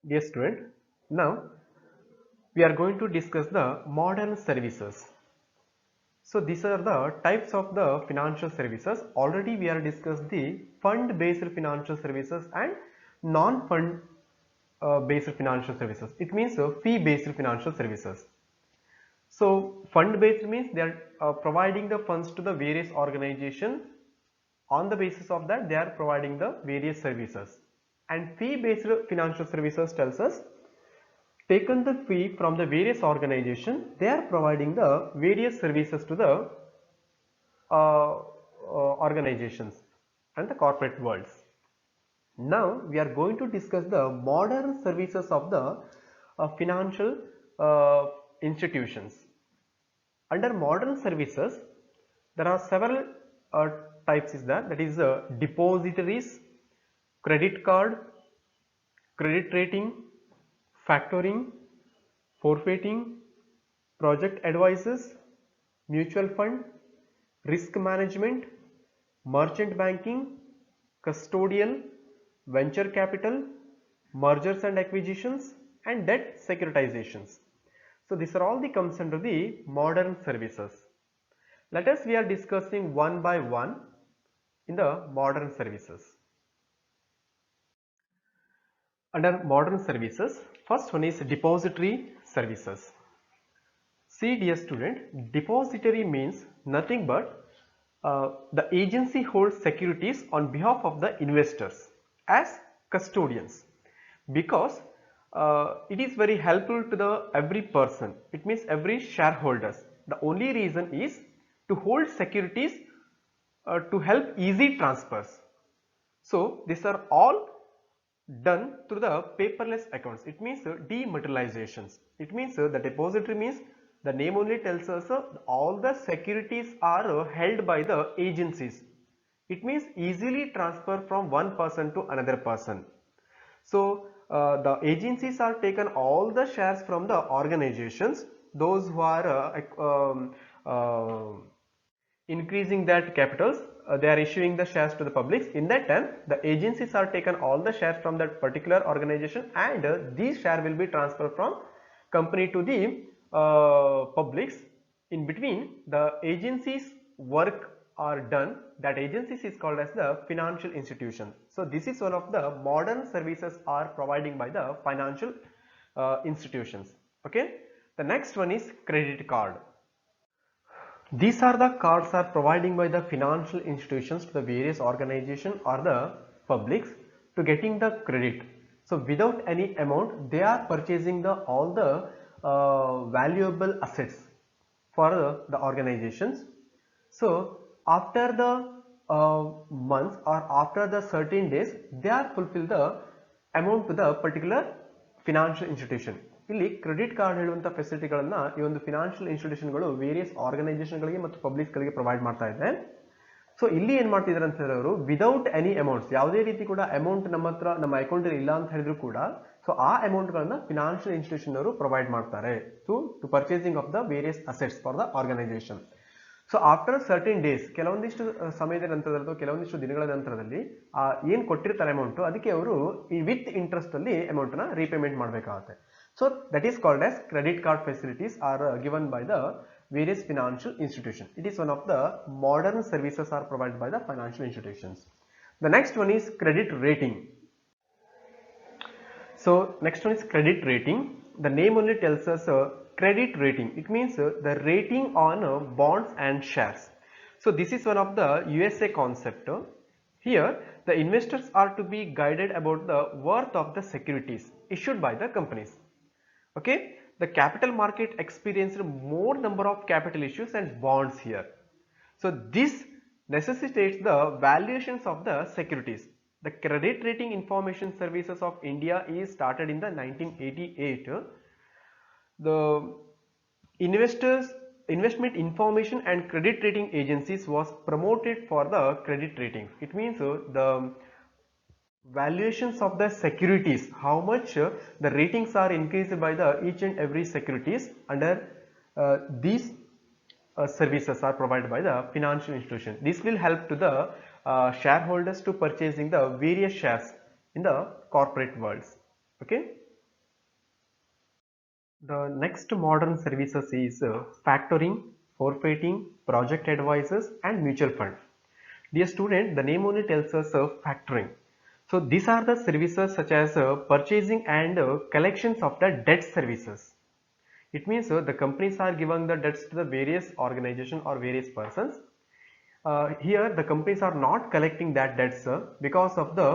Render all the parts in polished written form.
Dear student, now we are going to discuss the modern services. So these are the types of the financial services. Already we are discussed the fund based financial services and non-fund based financial services. It means fee based financial services. So fund based means they are providing the funds to the various organizations. On the basis of that they are providing the various services. And fee based financial services tells us taken the fee from the various organizations, they are providing the various services to the organizations and the corporate worlds. Now we are going to discuss the modern services of the financial institutions. Under modern services, there are several types is that is depositories, credit card, credit rating, factoring, forfeiting, project advisors, mutual fund, risk management, merchant banking, custodial, venture capital, mergers and acquisitions, and debt securitizations. So these are all the comes under the modern services. Let us we are discussing one by one in the modern services. Under modern services, first one is depository services. See dear student, depository means nothing but the agency holds securities on behalf of the investors as custodians, because it is very helpful to the every person. It means every shareholders. The only reason is to hold securities to help easy transfers. So these are all done through the paperless accounts. It means dematerializations. It means the depository means the name only tells us all the securities are held by the agencies. It means easily transfer from one person to another person. So the agencies are taken all the shares from the organizations, those who are increasing that capitals, they are issuing the shares to the publics. In that time the agencies are taken all the shares from that particular organization, and these share will be transferred from company to the publics. In between the agencies work are done, that agencies is called as the financial institution. So this is one of the modern services are providing by the financial institutions. Okay, the next one is credit card. These are the cards are providing by the financial institutions to the various organization or the publics to getting the credit. So without any amount they are purchasing the all the valuable assets for the organizations. So after the months or after the certain days they are fulfill the amount to the particular financial institution. ಇಲ್ಲಿ credit card ಹೇಳುವಂತ ಫೆಸಿಲಿಟಿಗಳನ್ನ ಈ ಒಂದು financial ಇನ್ಸ್ಟಿಟ್ಯೂಷನ್ಗಳು various ಆರ್ಗನೈಸೇಷನ್ಗಳಿಗೆ ಮತ್ತು ಪಬ್ಲಿಕ್ಸ್ಗಳಿಗೆ provide ಮಾಡ್ತಾ ಇದೆ. So ಇಲ್ಲಿ ಏನ್ ಮಾಡ್ತಿದ್ದಾರೆ ಅಂತ ಹೇಳಿದ್ರು, ವಿದೌಟ್ ಎನಿ ಅಮೌಂಟ್ಸ್, ಯಾವುದೇ ರೀತಿ ಕೂಡ ಅಮೌಂಟ್ ನಮ್ಮ ಹತ್ರ ನಮ್ಮ ಅಕೌಂಟ್ ಇಲ್ಲ ಅಂತ ಹೇಳಿದ್ರು ಕೂಡ ಸೊ ಆ ಅಮೌಂಟ್ ಗಳನ್ನ ಫಿನಾನ್ಷಿಯಲ್ ಇನ್ಸ್ಟಿಟ್ಯೂಷನ್ ಅವರು ಪ್ರೊವೈಡ್ ಮಾಡ್ತಾರೆ to purchasing of the various assets for the organisation. So after certain days, ಕೆಲವೊಂದಿಷ್ಟು ಸಮಯದ ನಂತರದಲ್ಲಿ ಕೆಲವೊಂದಿಷ್ಟು ದಿನಗಳ ನಂತರದಲ್ಲಿ ಏನ್ ಕೊಟ್ಟಿರ್ತಾರೆ ಅಮೌಂಟ್ ಅದಕ್ಕೆ ಅವರು ಈ ವಿತ್ ಇಂಟ್ರೆಸ್ಟ್ ಅಲ್ಲಿ ಅಮೌಂಟ್ ನ ರೀಪೇಮೆಂಟ್ ಮಾಡಬೇಕಾಗುತ್ತೆ. So that is called as credit card facilities are given by the various financial institutions. It is one of the modern services are provided by the financial institutions. The next one is credit rating. So next one is credit rating. The name only tells us credit rating. It means the rating on bonds and shares. So this is one of the USA concept. Here the investors are to be guided about the worth of the securities issued by the companies. Okay, the capital market experienced more number of capital issues and bonds here. So this necessitates the valuations of the securities. The credit rating information services of India is started in the 1988. The investment information and credit rating agencies was promoted for the credit ratings. It means the valuations of the securities, how much the ratings are increased by the each and every securities under these services are provided by the financial institution. This will help to the shareholders to purchasing the various shares in the corporate worlds. Okay. The next modern services is factoring, forfeiting, project advisors and mutual fund. Dear student, the name only tells us factoring. So these are the services such as purchasing and collections of the debt services. It means the companies are giving the debts to the various organizations or various persons. Here the companies are not collecting that debts because of the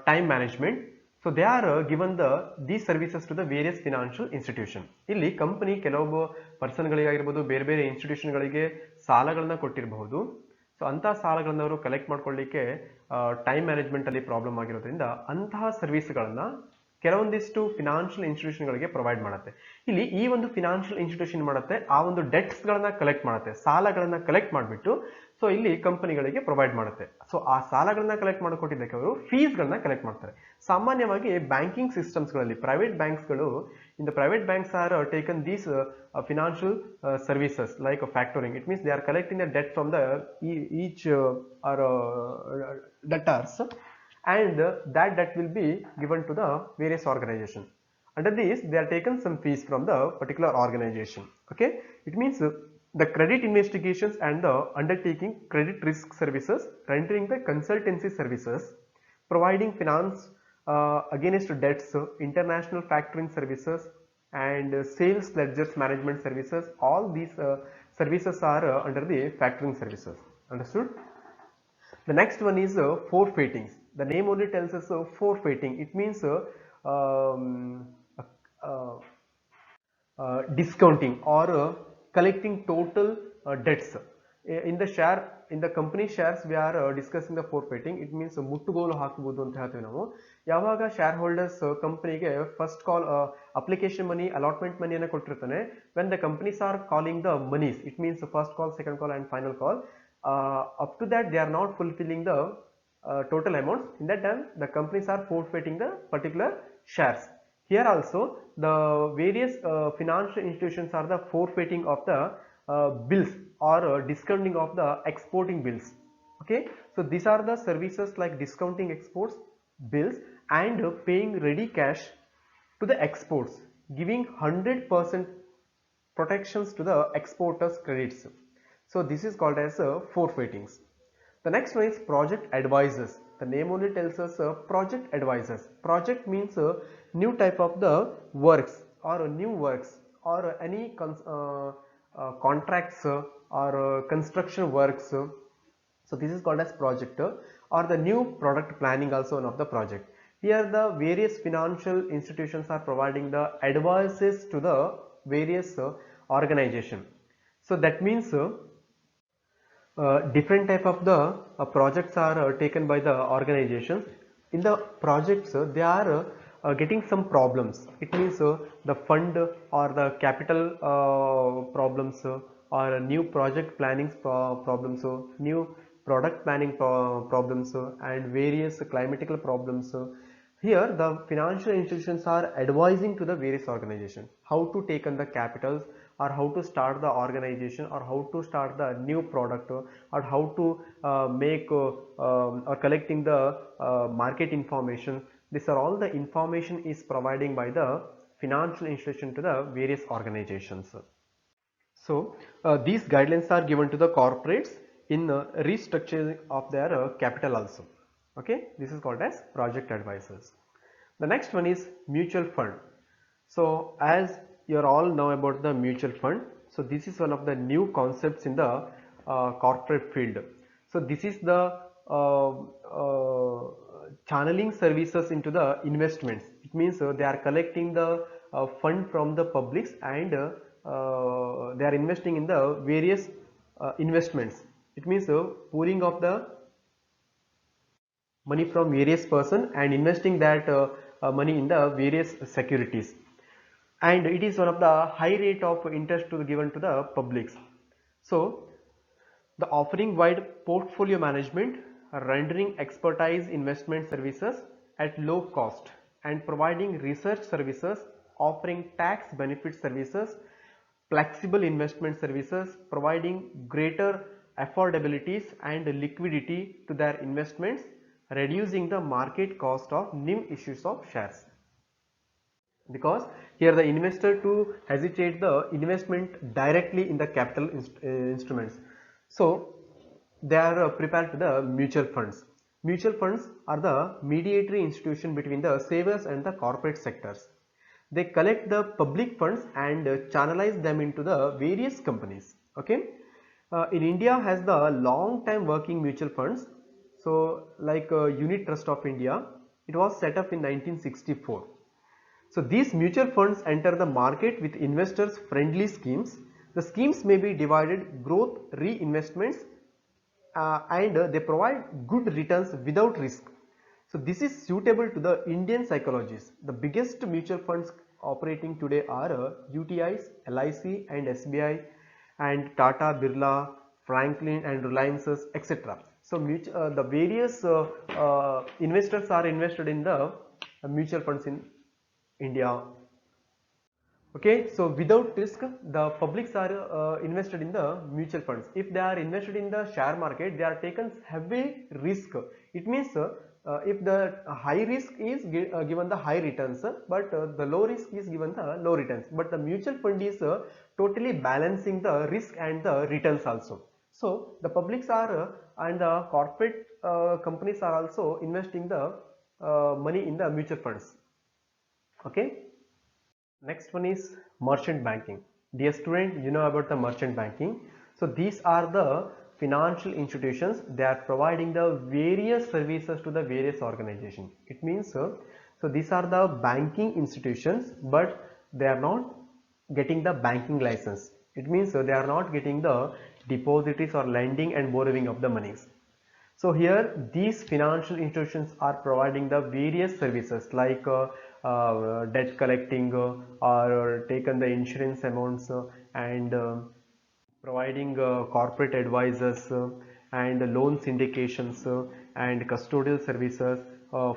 time management. So they are given these services to the various financial institution. ಇಲ್ಲಿ company ಕೆಲವೊಬ್ಬ person ಗಳಿಗಾಗಿರಬಹುದು, ಬೇರೆ ಬೇರೆ institution ಗಳಿಗೆ ಸಾಲಗಳನ್ನ ಕೊಟ್ಟಿರಬಹುದು. So ಅಂತಹ ಸಾಲಗಳನ್ನ ಅವರು collect ಮಾಡ್ಕೊಳ್ಳಿಕ್ಕೆ time management ಅಲ್ಲಿ ಪ್ರಾಬ್ಲಮ್ ಆಗಿರೋದ್ರಿಂದ ಅಂತಹ ಸರ್ವಿಸ್ಗಳನ್ನ ಕೆಲವೊಂದಿಷ್ಟು ಫಿನಾನ್ಷಿಯಲ್ ಇನ್ಸ್ಟಿಟ್ಯೂಷನ್ ಗಳಿಗೆ ಪ್ರೊವೈಡ್ ಮಾಡುತ್ತೆ. ಇಲ್ಲಿ ಈ ಒಂದು ಫಿನಾನ್ಷಿಯಲ್ ಇನ್ಸ್ಟಿಟ್ಯೂಷನ್ ಮಾಡುತ್ತೆ, ಆ ಒಂದು ಡೆಟ್ಸ್ ಗಳನ್ನ ಕಲೆಕ್ಟ್ ಮಾಡುತ್ತೆ, ಸಾಲಗಳನ್ನ ಕಲೆಕ್ಟ್ ಮಾಡಿಬಿಟ್ಟು ಸೊ ಇಲ್ಲಿ ಕಂಪನಿಗಳಿಗೆ ಪ್ರೊವೈಡ್ ಮಾಡುತ್ತೆ. ಸೊ ಆ ಸಾಲಗಳನ್ನ ಕಲೆಕ್ಟ್ ಮಾಡಿಕೊಟ್ಟಿದ್ದಕ್ಕೆ ಅವರು ಫೀಸ್ ಗಳನ್ನ ಕಲೆಕ್ಟ್ ಮಾಡ್ತಾರೆ. ಸಾಮಾನ್ಯವಾಗಿ ಬ್ಯಾಂಕಿಂಗ್ ಸಿಸ್ಟಮ್ಸ್ ಗಳಲ್ಲಿ ಪ್ರೈವೇಟ್ ಬ್ಯಾಂಕ್ಸ್ ಗಳು in the private banks are taken these financial services like factoring. It means they are collecting the debt from the each debtors, and that debt will be given to the various organization. Under this they are taken some fees from the particular organization. Okay, it means the credit investigations and the undertaking credit risk services, rendering the consultancy services, providing finance against debts, international factoring services and sales ledgers management services. All these services are under the factoring services. Understood? The next one is forfeitings. The name only tells us forfeiting. It means uh, discounting or collecting total debts. In the company shares we are discussing the forfeiting. It means ಮುಟ್ಟುಗೋಲು ಹಾಕಬಹುದು ಅಂತ ಹೇಳ್ತೀವಿ ನಾವು. ಯಾವಾಗ share holders ಕಂಪನಿಗೆ first call application money, allotment ಮನಿಯನ್ನು ಕೊಟ್ಟಿರ್ತಾನೆ, when the companies are calling the monies, it means the first call, second call and final call, up to that they are not fulfilling the total amounts. In that time the companies are forfeiting the particular shares. Here also the various financial institutions are the forfeiting of the bills or discounting of the exporting bills. Okay, so these are the services like discounting exports bills and paying ready cash to the exports, giving 100% protections to the exporters credits. So this is called as forfeitings. The next one is project advisors. The name only tells us project advisors. Project means new type of the works or new works or any contracts or construction works. So this is called as project, or the new product planning also one of the project. Here the various financial institutions are providing the advices to the various organization. So that means different type of the projects are taken by the organizations. In the projects they are getting some problems. It means the fund or the capital problems or new project planning problems, new product planning problems and various climatical problems. Here the financial institutions are advising to the various organizations how to take on the capitals, or how to start the organization, or how to start the new product, or how to make or collecting the market information. These are all the information is providing by the financial institution to the various organizations. So these guidelines are given to the corporates in restructuring of their capital also. Okay, this is called as project advisors. The next one is mutual fund. So as you all know about the mutual fund, so this is one of the new concepts in the corporate field. So this is the channeling services into the investments. It means they are collecting the fund from the publics and they are investing in the various investments. It means pooling of the money from various person and investing that money in the various securities, and it is one of the high rate of interest to given to the publics. So the offering wide portfolio management, rendering expertise investment services at low cost, and providing research services, offering tax benefit services, flexible investment services, providing greater affordabilities and liquidity to their investments, reducing the market cost of new issues of shares. because here the investor to hesitate the investment directly in the capital instruments. So they are prepared to the mutual funds. Mutual funds are the mediatory institution between the savers and the corporate sectors. They collect the public funds and channelize them into the various companies. Okay, in India has the long time working mutual funds. So like Unit Trust of India, it was set up in 1964. So these mutual funds enter the market with investors friendly schemes. The schemes may be divided growth reinvestments, and they provide good returns without risk. So this is suitable to the Indian psychologists. The biggest mutual funds operating today are UTIs, LIC and SBI and Tata, Birla, Franklin and Reliances, etc. So the various investors are invested in the mutual funds in India. Okay, so without risk, the publics are invested in the mutual funds. If they are invested in the share market, they are taken heavy risk. It means if the high risk is given the high returns, but the low risk is given the low returns. But the mutual fund is totally balancing the risk and the returns also. So the publics are and the corporate companies are also investing the money in the mutual funds. Okay. Next one is merchant banking. Dear student, you know about the merchant banking. So these are the financial institutions. They are providing the various services to the various organizations. It means so these are the banking institutions, but they are not getting the banking license. It means they are not getting the depositories or lending and borrowing of the monies. So here these financial institutions are providing the various services like debt collecting or taken the insurance amounts and providing corporate advisors and loan syndications and custodial services,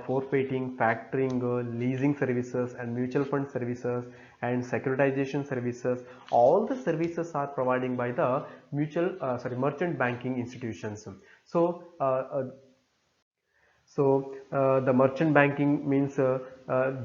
forfeiting, factoring, leasing services and mutual fund services and securitization services. All the services are provided by the merchant banking institutions. So the merchant banking means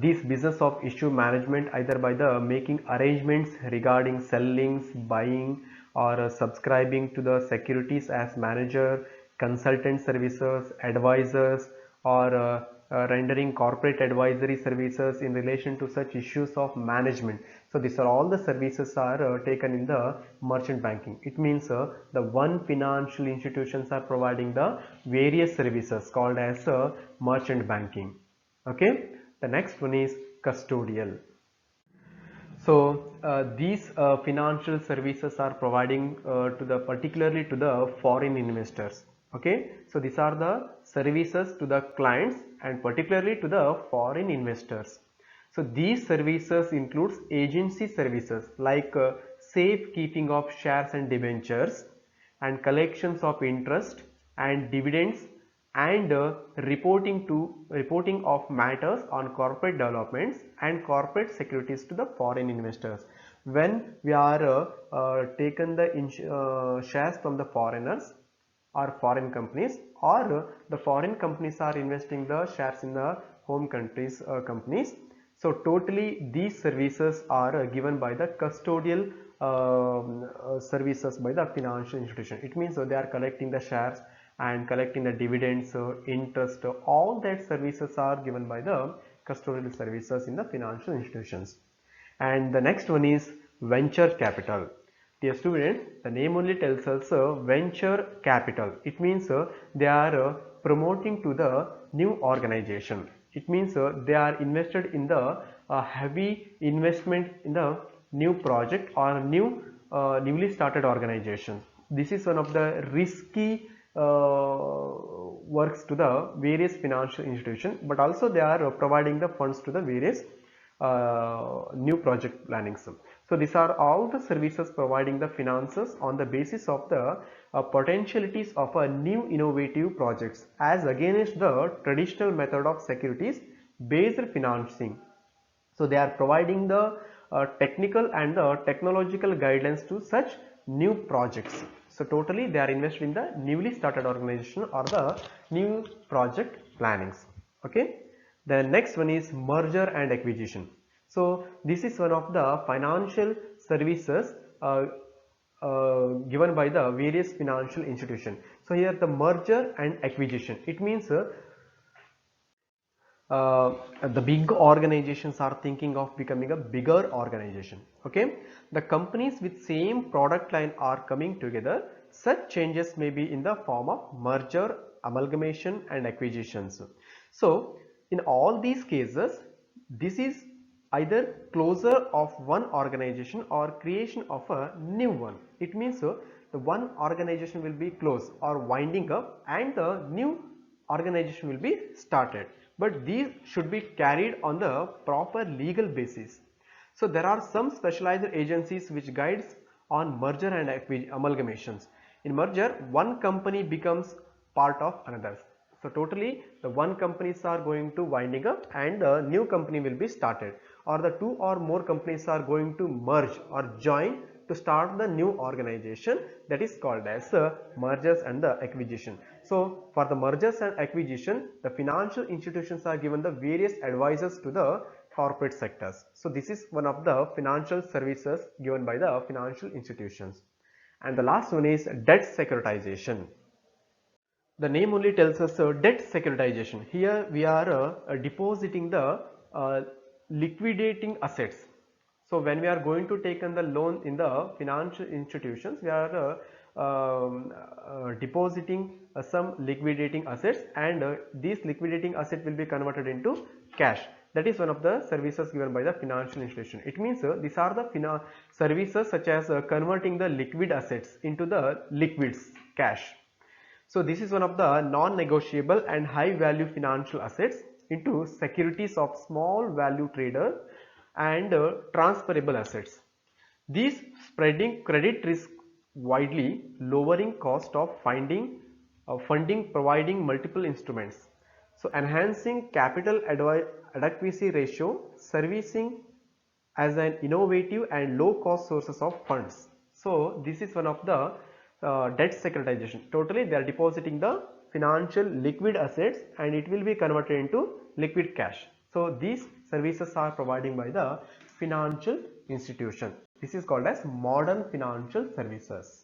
this business of issue management, either by the making arrangements regarding selling, buying or subscribing to the securities as manager, consultant services, advisors or rendering corporate advisory services in relation to such issues of management. So these are all the services are taken in the merchant banking. It means the one financial institutions are providing the various services called as merchant banking. Okay, the next one is custodial. So these financial services are providing to the particularly to the foreign investors. Okay, so these are the services to the clients and particularly to the foreign investors. So these services includes agency services like safe keeping of shares and debentures and collections of interest and dividends and reporting of matters on corporate developments and corporate securities to the foreign investors. When we are taken the shares from the foreigners or foreign companies, or the foreign companies are investing the shares in the home countries companies. So totally these services are given by the custodial services by the financial institution. It means they are collecting the shares and collecting the dividends, interest, all that services are given by the custodial services in the financial institutions. And the next one is venture capital. Dear students, the name only tells us venture capital. It means they are promoting to the new organization. It means they are invested in the heavy investment in the new project or new newly started organization. This is one of the risky works to the various financial institutions, but also they are providing the funds to the various new project plannings. So these are all the services providing the finances on the basis of the potentialities of a new innovative projects as against the traditional method of securities based financing. So they are providing the technical and the technological guidance to such new projects. So totally they are invested in the newly started organization or the new project plannings. Okay. The next one is merger and acquisition. So this is one of the financial services given by the various financial institution. So here the merger and acquisition, it means uh, the big organizations are thinking of becoming a bigger organization. Okay, the companies with same product line are coming together. Such changes may be in the form of merger, amalgamation and acquisitions. So in all these cases, this is either closure of one organization or creation of a new one. It means the one organization will be closed or winding up and the new organization will be started, but these should be carried on the proper legal basis. So there are some specialized agencies which guides on merger and amalgamations. In merger, one company becomes part of another. So totally the one companies are going to winding up and a new company will be started, or the two or more companies are going to merge or join to start the new organization, that is called as mergers and the acquisition. So for the mergers and acquisition, the financial institutions are given the various advices to the corporate sectors. So this is one of the financial services given by the financial institutions. And the last one is debt securitization. The name only tells us debt securitization. Here we are depositing the uh, liquidating assets. So when we are going to take on the loan in the financial institutions, we are depositing some liquidating assets, and these liquidating assets will be converted into cash. That is one of the services given by the financial institution. It means these are the services such as converting the liquid assets into the liquids, cash. So this is one of the non-negotiable and high value financial assets into securities of small value trader and transferable assets. These spreading credit risk widely, lowering cost of funding, providing multiple instruments. So enhancing capital adequacy ratio, servicing as an innovative and low cost sources of funds. So this is one of the debt securitization. Totally they are depositing the financial liquid assets and it will be converted into liquid cash. So these services are provided by the financial institution. This is called as modern financial services.